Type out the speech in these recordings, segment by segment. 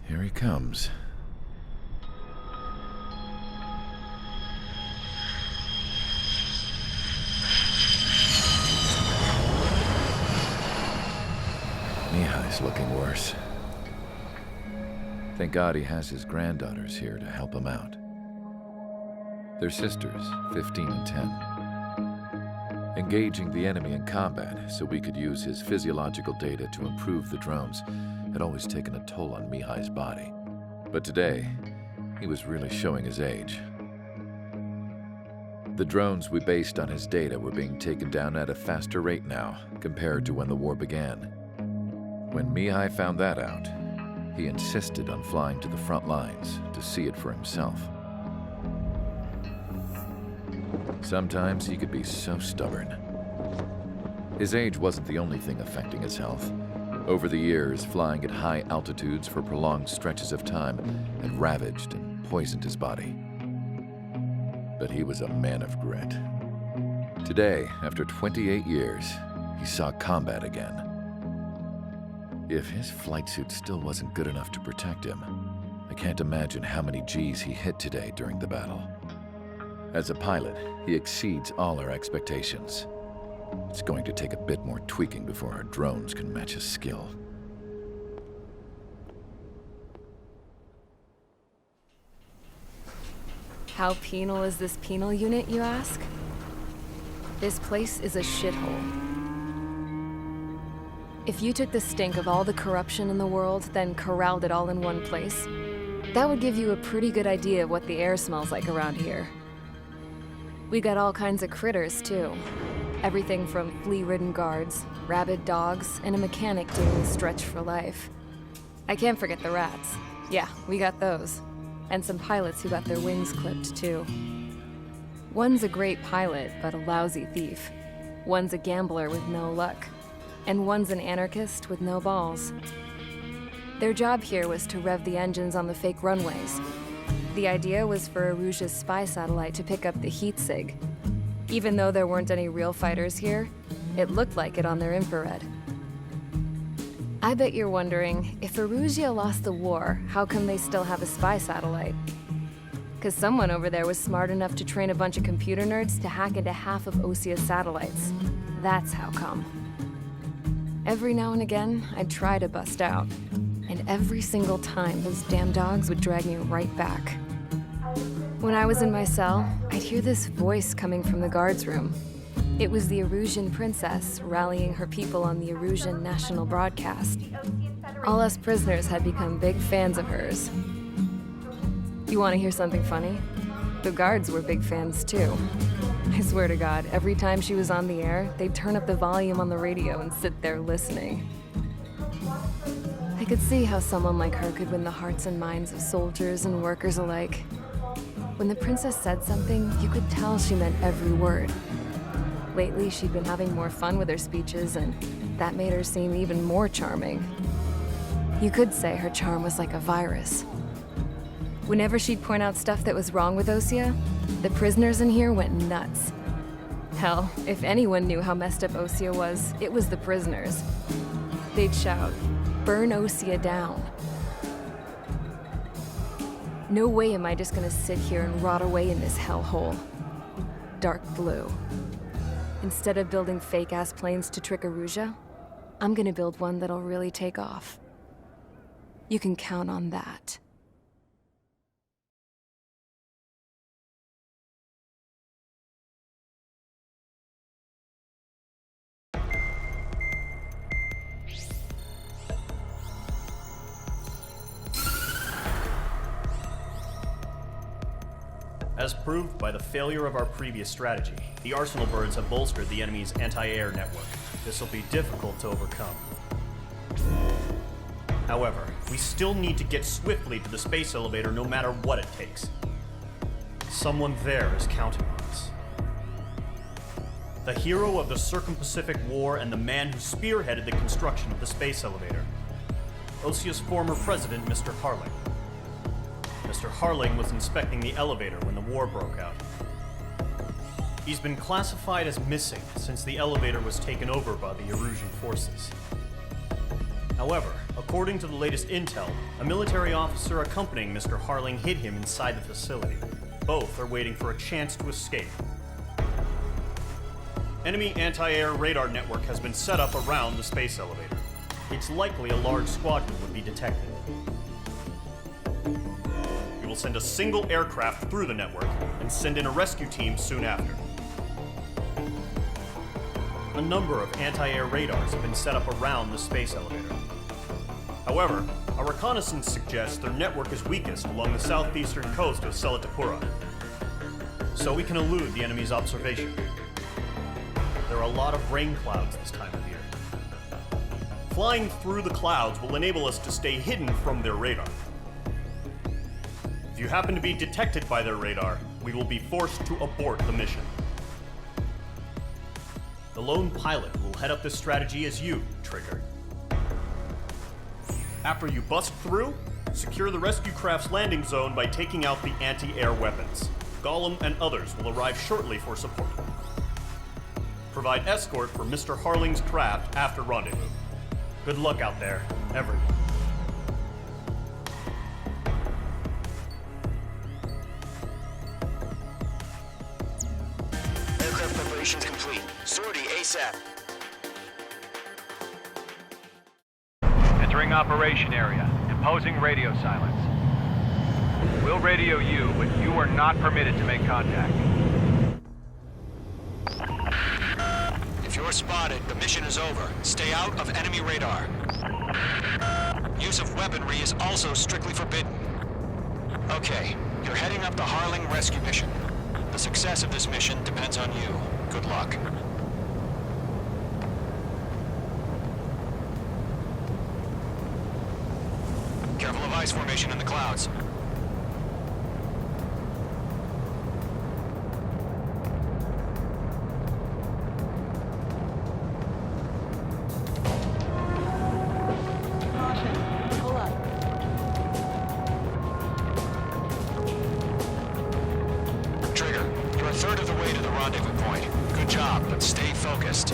Here he comes. Mihai's looking worse. Thank God he has his granddaughters here to help him out. They're sisters, 15 and 10. Engaging the enemy in combat so we could use his physiological data to improve the drones had always taken a toll on Mihai's body. But today, he was really showing his age. The drones we based on his data were being taken down at a faster rate now compared to when the war began. When Mihai found that out, he insisted on flying to the front lines to see it for himself. Sometimes he could be so stubborn. His age wasn't the only thing affecting his health. Over the years, flying at high altitudes for prolonged stretches of time had ravaged and poisoned his body. But he was a man of grit. Today, after 28 years, he saw combat again. If his flight suit still wasn't good enough to protect him, I can't imagine how many Gs he hit today during the battle. As a pilot, he exceeds all our expectations. It's going to take a bit more tweaking before our drones can match his skill. How penal is this penal unit, you ask? This place is a shithole. If you took the stink of all the corruption in the world, then corralled it all in one place, that would give you a pretty good idea of what the air smells like around here. We got all kinds of critters, too. Everything from flea-ridden guards, rabid dogs, and a mechanic doing the stretch for life. I can't forget the rats. Yeah, we got those. And some pilots who got their wings clipped, too. One's a great pilot, but a lousy thief. One's a gambler with no luck. And one's an anarchist with no balls. Their job here was to rev the engines on the fake runways. The idea was for Aruja's spy satellite to pick up the heat sig. Even though there weren't any real fighters here, it looked like it on their infrared. I bet you're wondering, if Aruja lost the war, how come they still have a spy satellite? 'Cause someone over there was smart enough to train a bunch of computer nerds to hack into half of Osia's satellites. That's how come. Every now and again, I'd try to bust out. And every single time, those damn dogs would drag me right back. When I was in my cell, I'd hear this voice coming from the guards room. It was the Erusian princess rallying her people on the Erusian national broadcast. All us prisoners had become big fans of hers. You want to hear something funny? The guards were big fans too. I swear to God, every time she was on the air, they'd turn up the volume on the radio and sit there listening. I could see how someone like her could win the hearts and minds of soldiers and workers alike. When the princess said something, you could tell she meant every word. Lately, she'd been having more fun with her speeches, and that made her seem even more charming. You could say her charm was like a virus. Whenever she'd point out stuff that was wrong with Osia, the prisoners in here went nuts. Hell, if anyone knew how messed up Osia was, it was the prisoners. They'd shout, "Burn Osia down." No way am I just gonna sit here and rot away in this hellhole. Dark blue. Instead of building fake-ass planes to trick Aruja, I'm gonna build one that'll really take off. You can count on that. As proved by the failure of our previous strategy, the Arsenal birds have bolstered the enemy's anti-air network. This will be difficult to overcome. However, we still need to get swiftly to the space elevator no matter what it takes. Someone there is counting on us. The hero of the Circum-Pacific War and the man who spearheaded the construction of the space elevator. Osia's former president, Mr. Harling. Mr. Harling was inspecting the elevator when the war broke out. He's been classified as missing since the elevator was taken over by the Erusian forces. However, According to the latest intel, a military officer accompanying Mr. Harling hid him inside the facility. Both are waiting for a chance to escape. Enemy anti-air radar network has been set up around the space elevator. It's likely a large squadron would be detected. We will send a single aircraft through the network and send in a rescue team soon after. A number of anti-air radars have been set up around the space elevator. However, our reconnaissance suggests their network is weakest along the southeastern coast of Selatapura, so we can elude the enemy's observation. There are a lot of rain clouds this time of year. Flying through the clouds will enable us to stay hidden from their radar. If you happen to be detected by their radar, we will be forced to abort the mission. The lone pilot will head up this strategy as you, Trigger. After you bust through, secure the rescue craft's landing zone by taking out the anti-air weapons. Gollum and others will arrive shortly for support. Provide escort for Mr. Harling's craft after rendezvous. Good luck out there, everyone. Aircraft preparations complete. Sortie ASAP. Entering operation area. Imposing radio silence. We'll radio you, but you are not permitted to make contact. If you're spotted, the mission is over. Stay out of enemy radar. Use of weaponry is also strictly forbidden. Okay, you're heading up the Harling rescue mission. The success of this mission depends on you. Good luck. Careful of ice formation in the clouds. Trigger, you're a third of the way to the rendezvous point. Good job, but stay focused.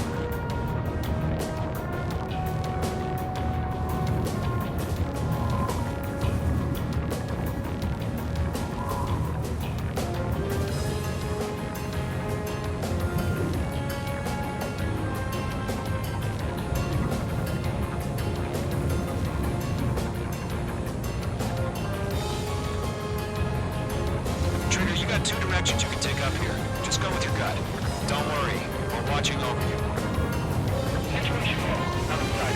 Trigger, you got two directions you can take up here. Just go with your gut. Don't worry, we're watching over you. Situation outside.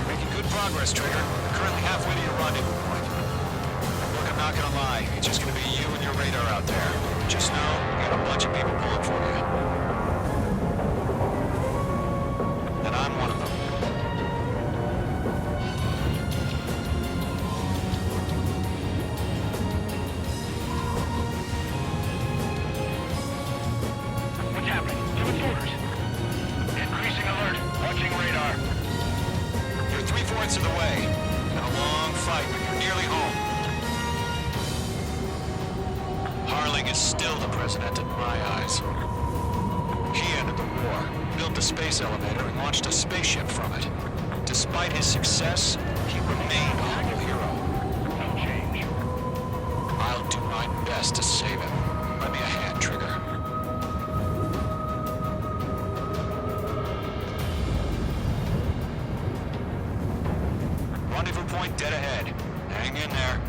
Making good progress, Trigger. Currently halfway to your rendezvous point. Look, I'm not gonna lie. It's just gonna be you and your radar out there. Just know, we got a bunch of people pulling for you. And I'm one of them. What's happening? Give us orders. Increasing alert. Watching radar. You're 3/4 of the way. Been a long fight, but you're nearly home. Harling is still the president in my eyes. He ended the war, built the space elevator, and launched a spaceship from it. Despite his success, he remained a humble hero. No change. I'll do my best to save him. Lend me a hand, Trigger. Rendezvous point dead ahead. Hang in there.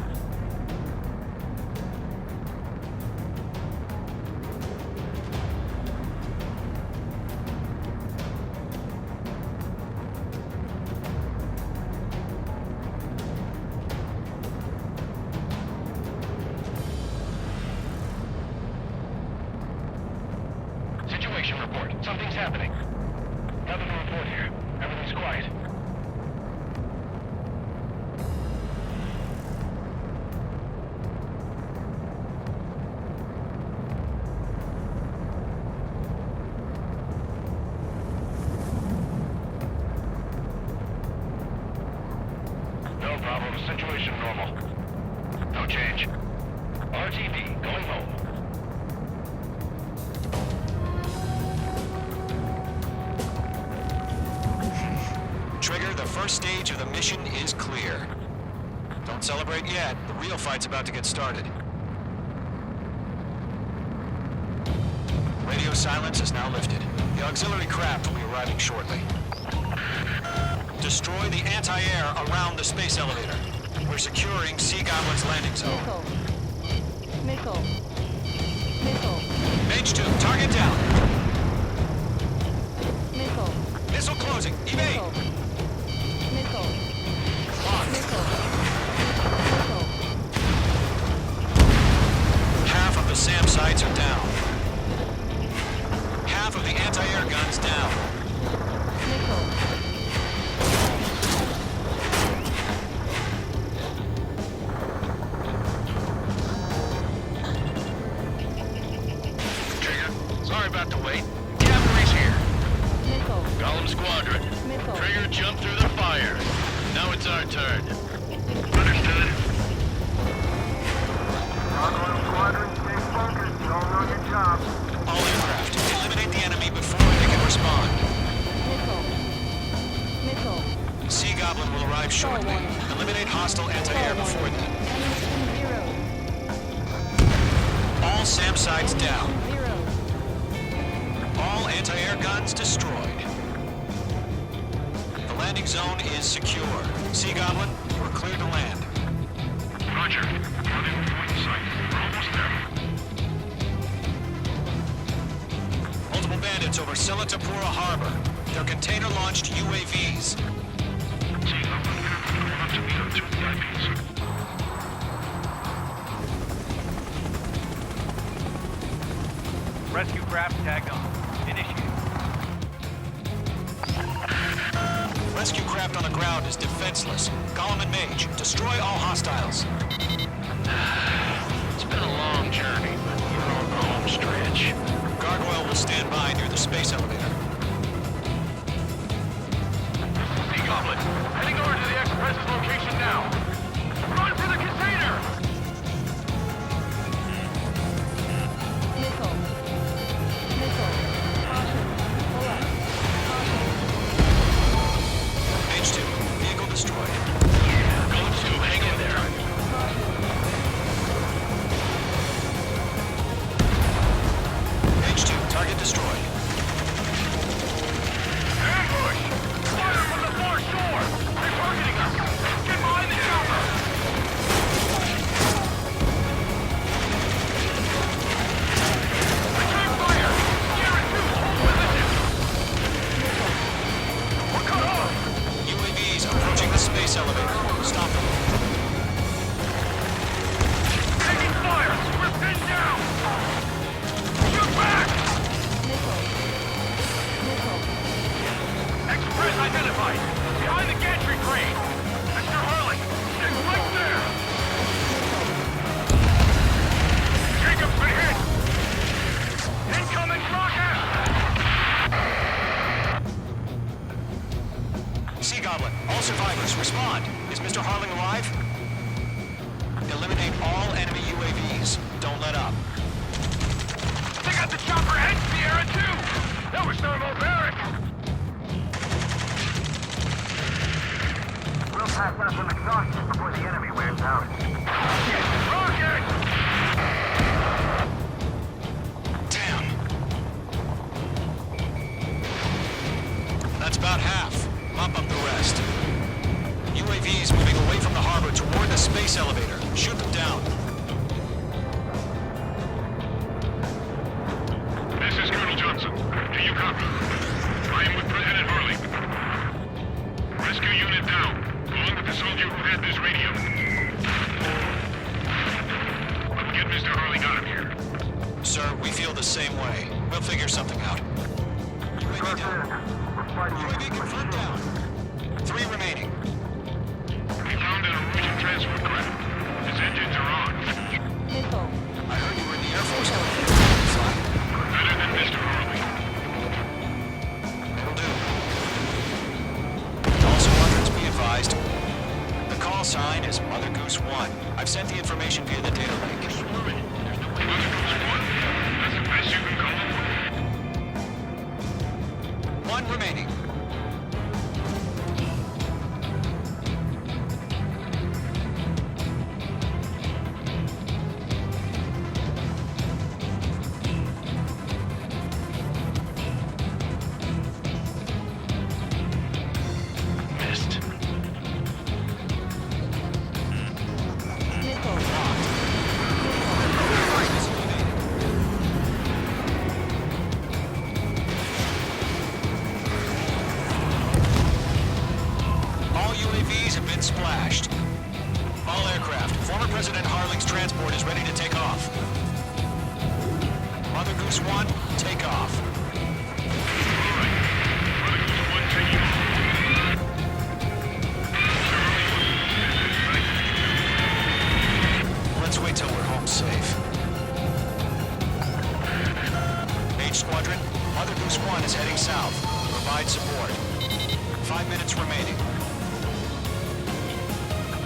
change. RTP going home. Trigger, the first stage of the mission is clear. Don't celebrate yet. The real fight's about to get started. Radio silence is now lifted. The auxiliary craft will be arriving shortly. Destroy the anti-air around the space elevator. We're securing Sea Goblin's landing zone. Missile. Missile. Mage 2, target down. Missile. Missile closing. Evade. Missile. Locked. Missile. Half of the SAM sites are down. Half of the anti-air guns down. Trigger, sorry about the wait. Cavalry's here. Missile. Golem Squadron. Missile. Trigger jumped through the fire. Now it's our turn. Understood. Squadron, stay focused. You all know your job. All aircraft, eliminate the enemy before they can respond. Missile. Sea Goblin will arrive shortly. Eliminate hostile anti-air before then. Zero. All SAM sites down. Zero. All anti-air guns destroyed. The landing zone is secure. Sea Goblin, you are clear to land. Roger. Running point sight. We're almost there. Multiple bandits over Silatapura Harbor. They're container-launched UAVs. Rescue craft tagged on. Initiate. Rescue craft on the ground is defenseless. Golem and Mage, destroy all hostiles. It's been a long journey, but we're on the home stretch. Gargoyle will stand by near the space elevator. Sea Goblin, heading over to the Express's location now. Run for the container! Missile. Missile. Caution. Pull up. Caution. Mage 2, vehicle destroyed. Go to, hang in there. Mage 2, target destroyed. Ambush! Fire from the far shore! They're targeting us! Get behind the chopper! Return fire! Garrett 2, hold position! We're cut off! UAVs approaching the space elevator. Stop them. Taking fire! We're pinned down! Shoot back! Missile. Missile. Express identified! Behind the gantry crane! Mr. Harley, stay right there! Jacob's been hit! Incoming rocket! Sea Goblin, all survivors, respond. Is Mr. Harling alive? Eliminate all enemy UAVs. Don't let up. They got the chopper and Sierra too! That was Thermal Maverick! We'll pass out some exhaustion before the enemy wears out. Rocket! Damn. That's about half. Mop up the rest. UAVs moving away from the harbor toward the space elevator. Shoot them down. This is Colonel Johnson. Do you copy? I am with President Harley. Rescue unit down. Along with the soldier who had this radio. But get Mr. Harley got him here. Sir, we feel the same way. We'll figure something out. UAV down. UAV confirmed down. 3 remaining. We found an Norwegian transfer craft. His engines are on. Missile. I heard you were in the Air Force. Better than Mr. Harley. It'll do. All squadrons be advised. The call sign is Mother Goose 1. I've sent the information via the data link. Mother Goose 1? That's the best you can come up with? One remaining. Missed. All UAVs have been splashed. All aircraft, former President Harling's transport is ready to take off. Mother Goose 1, take off. Mother Goose 1 taking off. Let's wait till we're home safe. H Squadron, Mother Goose 1 is heading south. Provide support. 5 minutes remaining.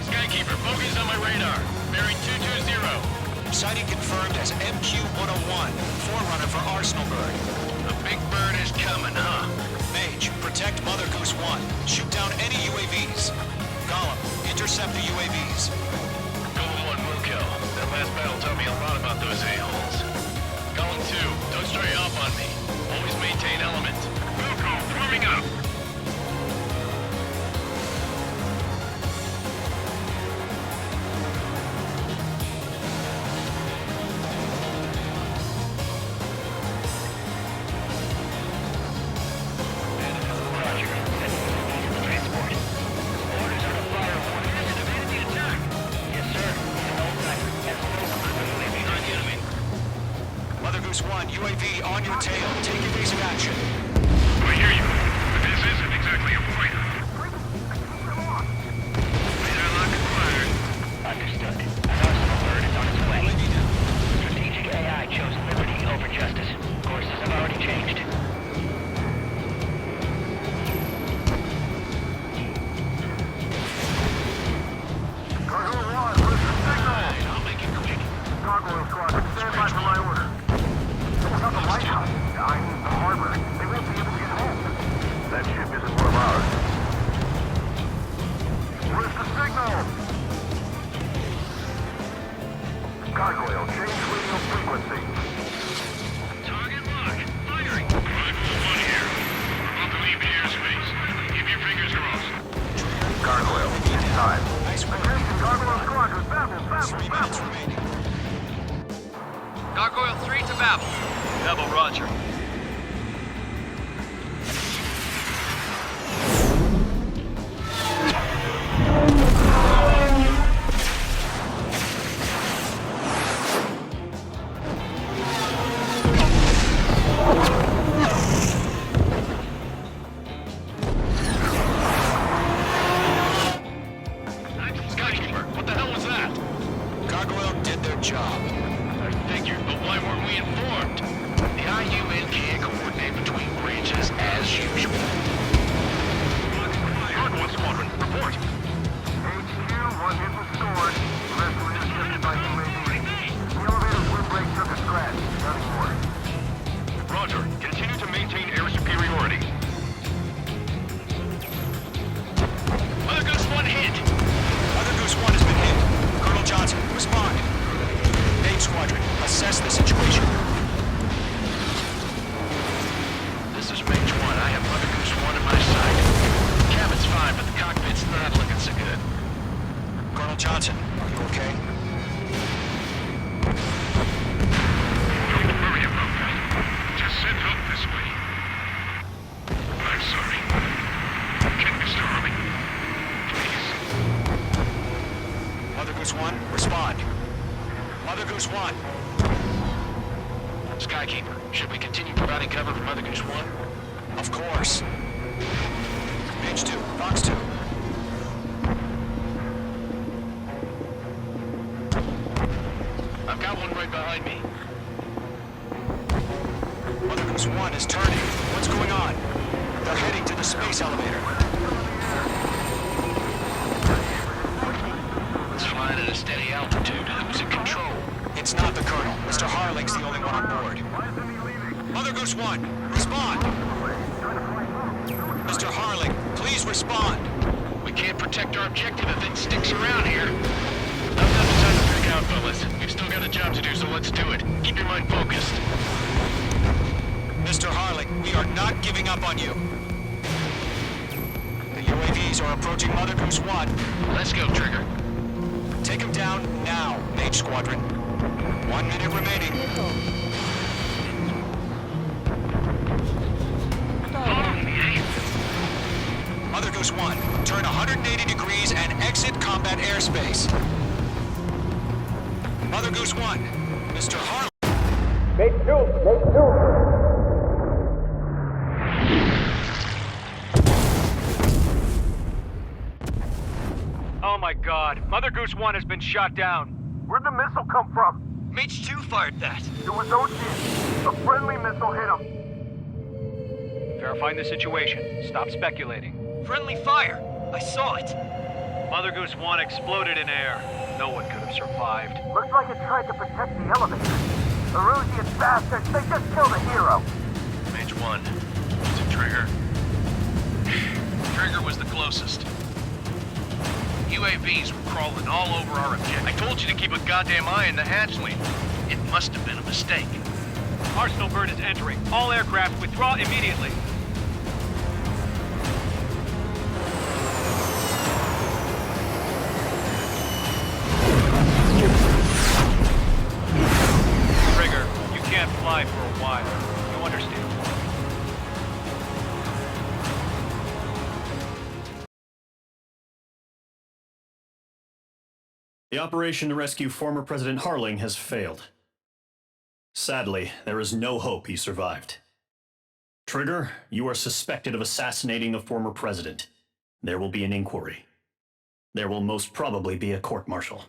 Skykeeper, bogey's on my radar. Bearing 220. Sighting confirmed as MQ-101, forerunner for Arsenal Bird. The big bird is coming, huh? Mage, protect Mother Goose 1. Shoot down any UAVs. Gollum, intercept the UAVs. Golem 1 will kill. That last battle taught me a lot about those a-holes. Golem 2, don't stray off on me. Always maintain element. Wilco, warming up. Mother Goose 1, UAV on your tail. Take evasive action. I hear you, but this isn't exactly a fighter. Radar lock acquired. Understood. An Arsenal bird is on its way. Strategic AI chose liberty over justice. Courses have already changed. Cargo 1, where's the signal? I'll make it quick. Gargoyle Squadron, stand by for my order. It's not the lighthouse. I mean the harbor. They won't be able to get home. That ship isn't one of ours. Where's the signal? Gargoyle, change radio frequency. Target lock. Firing. Rifle 1 here. We're about to leave the airspace. Keep your fingers crossed. Gargoyle, inside. Nice work. Attention, Gargoyle Squadron, babble, 3 minutes remaining. Gargoyle 3 to Babel. Double roger. Skykeeper, what the hell was that? Gargoyle did their job. I figured, but why weren't we informed? The IUN can't coordinate between branches as usual. Gargoyle Squadron, report. HQ, one hit was scored. The rest were intercepted by UAV. The elevator's windbreak took a scratch. Nothing more. Roger. Continue to maintain air superiority. Mother Goose 1 hit. Mother Goose 1 has been hit. Colonel Johnson, respond. H Squadron, assess the situation. This is Mage 1. I have Mother Goose 1 in my sight. The cabin's fine, but the cockpit's not looking so good. Colonel Johnson, are you okay? Don't worry about that. Just send help this way. I'm sorry. Get Mr. Harley. Please. Mother Goose 1, respond. Mother Goose 1. Skykeeper, should we continue providing cover for Mother Goose 1? Of course. Mage 2, Fox 2. I've got one right behind me. Mother Goose 1 is turning. What's going on? They're heading to the space elevator. Let's fly flying at a steady altitude. Who's in control? It's not the Colonel. Mr. Harling's the only one on board. Mother Goose 1, respond! Mr. Harling, please respond! We can't protect our objective if it sticks around here. I've got the time to pick out, fellas. We've still got a job to do, so let's do it. Keep your mind focused. Mr. Harling, we are not giving up on you. The UAVs are approaching Mother Goose 1. Let's go, Trigger. Take them down now, Mage Squadron. 1 minute remaining. Mother Goose 1, turn 180 degrees and exit combat airspace. Mother Goose 1, Mr. Harling. Oh my god, Mother Goose 1 has been shot down. Where'd the missile come from? Mage 2 fired that. It was OG. A friendly missile hit him. Verifying the situation. Stop speculating. Friendly fire. I saw it. Mother Goose 1 exploded in air. No one could have survived. Looks like it tried to protect the elevator. The Rusian bastards, they just killed a hero. Mage 1. Is it Trigger? Trigger was the closest. UAVs were crawling all over our objective. I told you to keep a goddamn eye on the hatchling. It must have been a mistake. Arsenal bird is entering. All aircraft withdraw immediately. Trigger, you can't fly for a while. You understand? The operation to rescue former President Harling has failed. Sadly, there is no hope he survived. Trigger, you are suspected of assassinating the former president. There will be an inquiry. There will most probably be a court-martial.